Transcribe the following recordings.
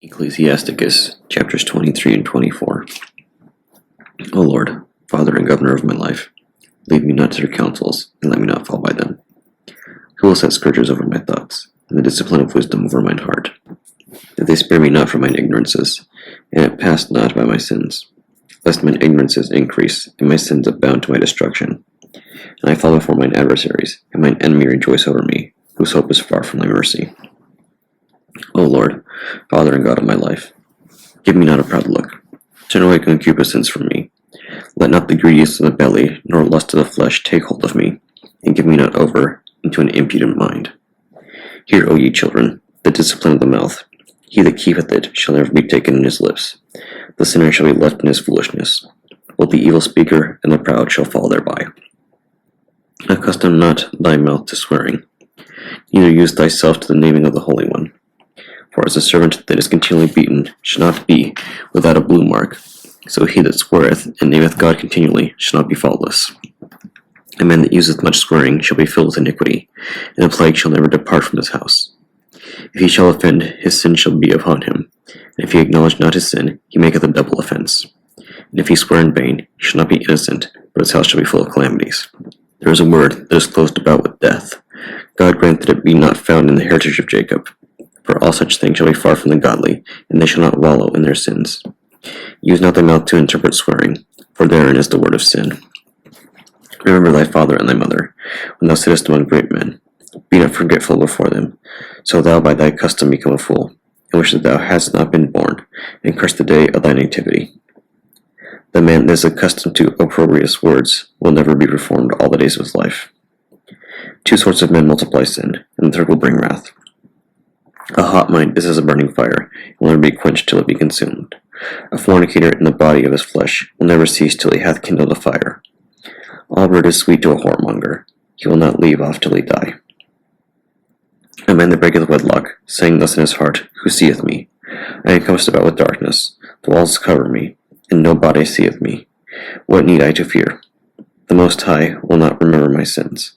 Ecclesiasticus, chapters 23 and 24. O Lord, Father and Governor of my life, lead me not to their counsels, and let me not fall by them. Who will set scourges over my thoughts, and the discipline of wisdom over mine heart? That they spare me not from mine ignorances, and it pass not by my sins, lest mine ignorances increase, and my sins abound to my destruction. And I fall before mine adversaries, and mine enemy rejoice over me, whose hope is far from thy mercy. O Lord, Father and God of my life, give me not a proud look. Turn away concupiscence from me. Let not the greediness of the belly, nor lust of the flesh take hold of me, and give me not over into an impudent mind. Hear, O ye children, the discipline of the mouth. He that keepeth it shall never be taken in his lips. The sinner shall be left in his foolishness. Both the evil speaker and the proud shall fall thereby. Accustom not thy mouth to swearing, neither use thyself to the naming of the Holy One. For as a servant that is continually beaten shall not be without a blue mark, so he that sweareth and nameth God continually shall not be faultless. A man that useth much swearing shall be filled with iniquity, and a plague shall never depart from his house. If he shall offend, his sin shall be upon him, and if he acknowledge not his sin, he maketh a double offense. And if he swear in vain, he shall not be innocent, but his house shall be full of calamities. There is a word that is closed about with death. God grant that it be not found in the heritage of Jacob. For all such things shall be far from the godly, and they shall not wallow in their sins. Use not thy mouth to interpret swearing, for therein is the word of sin. Remember thy father and thy mother, when thou sittest among great men. Be not forgetful before them, so thou by thy custom become a fool, and wish that thou hadst not been born, and curse the day of thy nativity. The man that is accustomed to opprobrious words will never be reformed all the days of his life. Two sorts of men multiply sin, and the third will bring wrath. A hot mind is as a burning fire, and will never be quenched till it be consumed. A fornicator in the body of his flesh will never cease till he hath kindled a fire. All bread is sweet to a whoremonger, he will not leave off till he die. A man that breaketh wedlock, saying thus in his heart, Who seeth me? I am compassed about with darkness, the walls cover me, and no body seeth me. What need I to fear? The Most High will not remember my sins.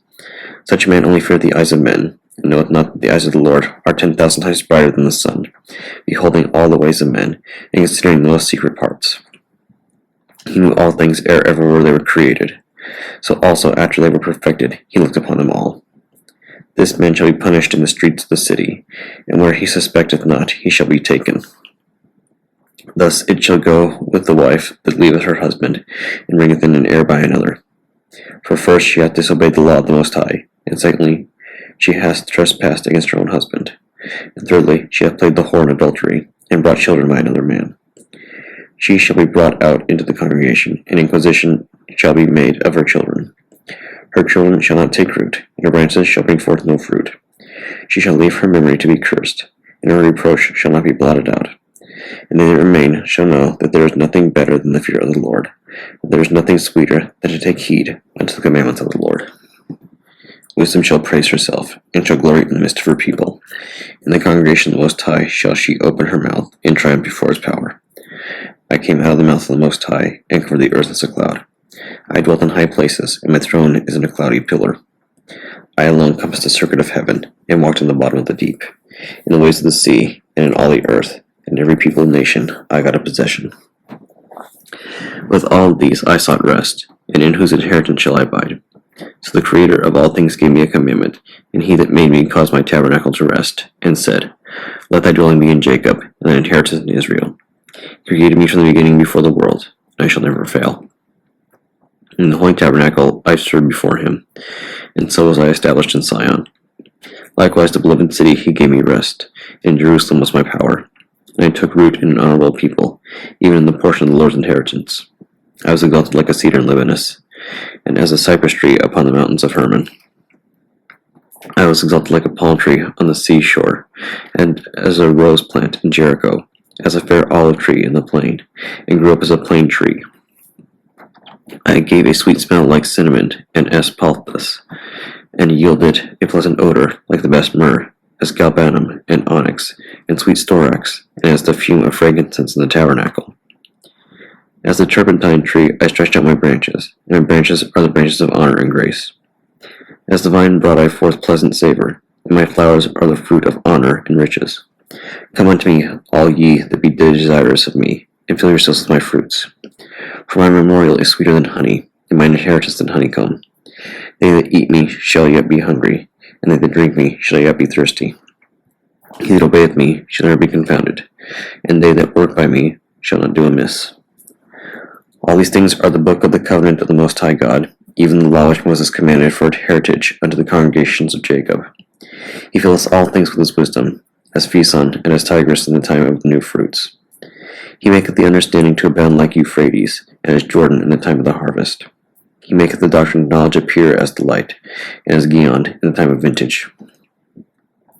Such a man only feareth the eyes of men, and knoweth not that the eyes of the Lord are 10,000 times brighter than the sun, beholding all the ways of men, and considering the most secret parts. He knew all things ere ever they were created. So also after they were perfected, he looked upon them all. This man shall be punished in the streets of the city, and where he suspecteth not, he shall be taken. Thus it shall go with the wife that leaveth her husband, and bringeth in an heir by another. For first she hath disobeyed the law of the Most High, and secondly, she hath trespassed against her own husband. And thirdly, she hath played the whore in adultery, and brought children by another man. She shall be brought out into the congregation, and inquisition shall be made of her children. Her children shall not take root, and her branches shall bring forth no fruit. She shall leave her memory to be cursed, and her reproach shall not be blotted out. And they that remain shall know that there is nothing better than the fear of the Lord, that there is nothing sweeter than to take heed unto the commandments of the Lord. Wisdom shall praise herself, and shall glory in the midst of her people. In the congregation of the Most High shall she open her mouth, in triumph before his power. I came out of the mouth of the Most High, and covered the earth as a cloud. I dwelt in high places, and my throne is in a cloudy pillar. I alone compassed the circuit of heaven, and walked in the bottom of the deep, in the ways of the sea, and in all the earth, and every people and nation I got a possession. With all these I sought rest, and in whose inheritance shall I abide? So the Creator of all things gave me a commandment, and he that made me caused my tabernacle to rest, and said, Let thy dwelling be in Jacob, and thine inheritance in Israel. He created me from the beginning before the world, and I shall never fail. In the holy tabernacle I stood before him, and so was I established in Sion. Likewise the beloved city he gave me rest, and Jerusalem was my power. And I took root in an honorable people, even in the portion of the Lord's inheritance. I was exalted like a cedar in Libanus, and as a cypress tree upon the mountains of Hermon. I was exalted like a palm tree on the seashore, and as a rose plant in Jericho, as a fair olive tree in the plain, and grew up as a plane tree. I gave a sweet smell like cinnamon and asphaltus, and yielded a pleasant odor like the best myrrh, as galbanum and onyx, and sweet storax, and as the fume of frankincense in the tabernacle. As the turpentine tree I stretched out my branches, and my branches are the branches of honor and grace. As the vine brought I forth pleasant savor, and my flowers are the fruit of honor and riches. Come unto me, all ye that be desirous of me, and fill yourselves with my fruits. For my memorial is sweeter than honey, and mine inheritance than honeycomb. They that eat me shall yet be hungry, and they that drink me shall yet be thirsty. He that obeyeth me shall never be confounded, and they that work by me shall not do amiss. All these things are the book of the covenant of the Most High God, even the law which Moses commanded for heritage unto the congregations of Jacob. He filleth all things with his wisdom, as Pison and as Tigris in the time of new fruits. He maketh the understanding to abound like Euphrates, and as Jordan in the time of the harvest. He maketh the doctrine of knowledge appear as the light, and as Gion in the time of vintage.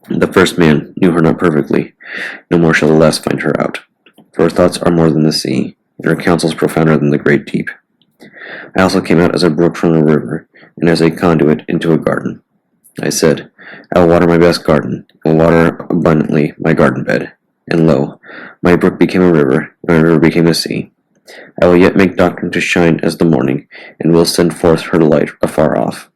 The first man knew her not perfectly, no more shall the last find her out. For her thoughts are more than the sea, and her counsels profounder than the great deep. I also came out as a brook from a river, and as a conduit into a garden. I said, I will water my best garden, and will water abundantly my garden bed. And lo, my brook became a river, and my river became a sea. I will yet make doctrine to shine as the morning, and will send forth her light afar off.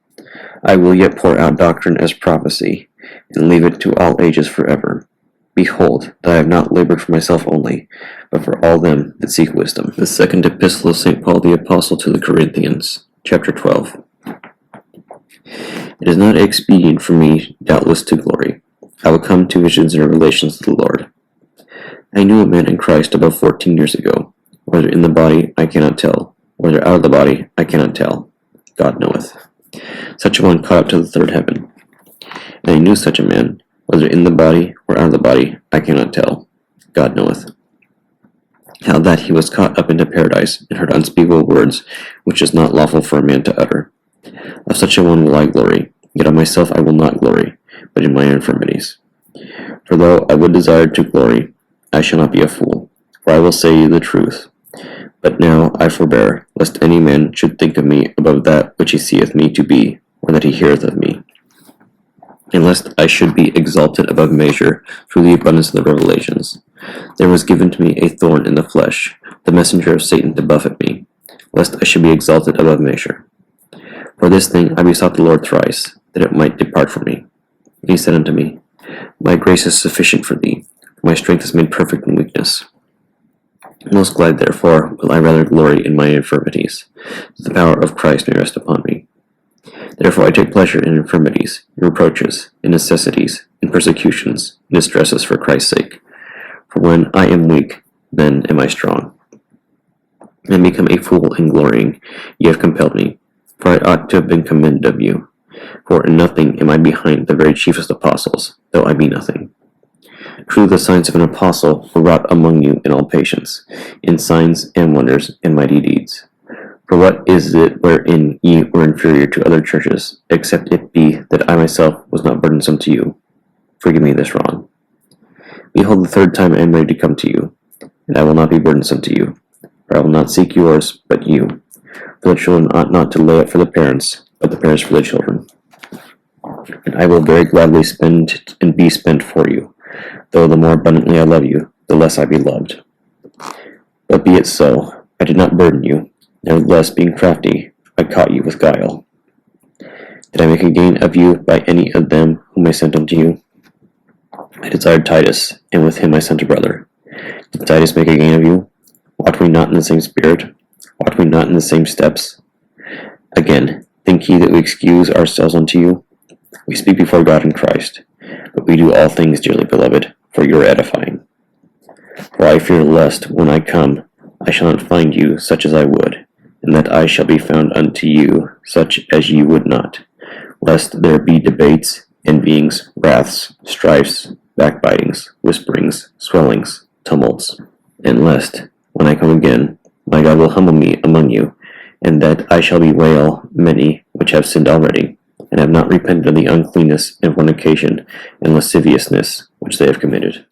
I will yet pour out doctrine as prophecy, and leave it to all ages forever. Behold, that I have not labored for myself only, but for all them that seek wisdom. The second epistle of St. Paul the Apostle to the Corinthians, chapter 12. It is not expedient for me, doubtless, to glory. I will come to visions and revelations of the Lord. I knew a man in Christ above 14 years ago. Whether in the body, I cannot tell. Whether out of the body, I cannot tell. God knoweth. Such a one caught up to the third heaven. And I knew such a man, whether in the body or out of the body, I cannot tell. God knoweth. How that he was caught up into paradise, and heard unspeakable words, which is not lawful for a man to utter. Of such a one will I glory, yet of myself I will not glory, but in my infirmities. For though I would desire to glory, I shall not be a fool, for I will say you the truth. But now I forbear, lest any man should think of me above that which he seeth me to be, or that he heareth of me. And lest I should be exalted above measure through the abundance of the revelations. There was given to me a thorn in the flesh, the messenger of Satan to buffet me, lest I should be exalted above measure. For this thing I besought the Lord thrice, that it might depart from me. And he said unto me, My grace is sufficient for thee, for my strength is made perfect in weakness. Most glad, therefore, will I rather glory in my infirmities, that the power of Christ may rest upon me. Therefore I take pleasure in infirmities, in reproaches, in necessities, in persecutions, in distresses for Christ's sake. For when I am weak, then am I strong. I am become a fool in glorying, ye have compelled me, for I ought to have been commended of you. For in nothing am I behind the very chiefest apostles, though I be nothing. Truly the signs of an apostle were wrought among you in all patience, in signs and wonders and mighty deeds. For what is it wherein ye were inferior to other churches, except it be that I myself was not burdensome to you? Forgive me this wrong. Behold, the third time I am ready to come to you, and I will not be burdensome to you, for I will not seek yours, but you. For the children ought not to lay up for the parents, but the parents for the children. And I will very gladly spend and be spent for you, though the more abundantly I love you, the less I be loved. But be it so, I did not burden you. Nevertheless, being crafty, I caught you with guile. Did I make a gain of you by any of them whom I sent unto you? I desired Titus, and with him I sent a brother. Did Titus make a gain of you? Walked we not in the same spirit? Walked we not in the same steps? Again, think ye that we excuse ourselves unto you? We speak before God in Christ, but we do all things, dearly beloved, for your edifying. For I fear lest, when I come, I shall not find you such as I would, and that I shall be found unto you such as ye would not, lest there be debates, envyings, wraths, strifes, backbitings, whisperings, swellings, tumults, and lest, when I come again, my God will humble me among you, and that I shall bewail many which have sinned already, and have not repented of the uncleanness and fornication and lasciviousness which they have committed.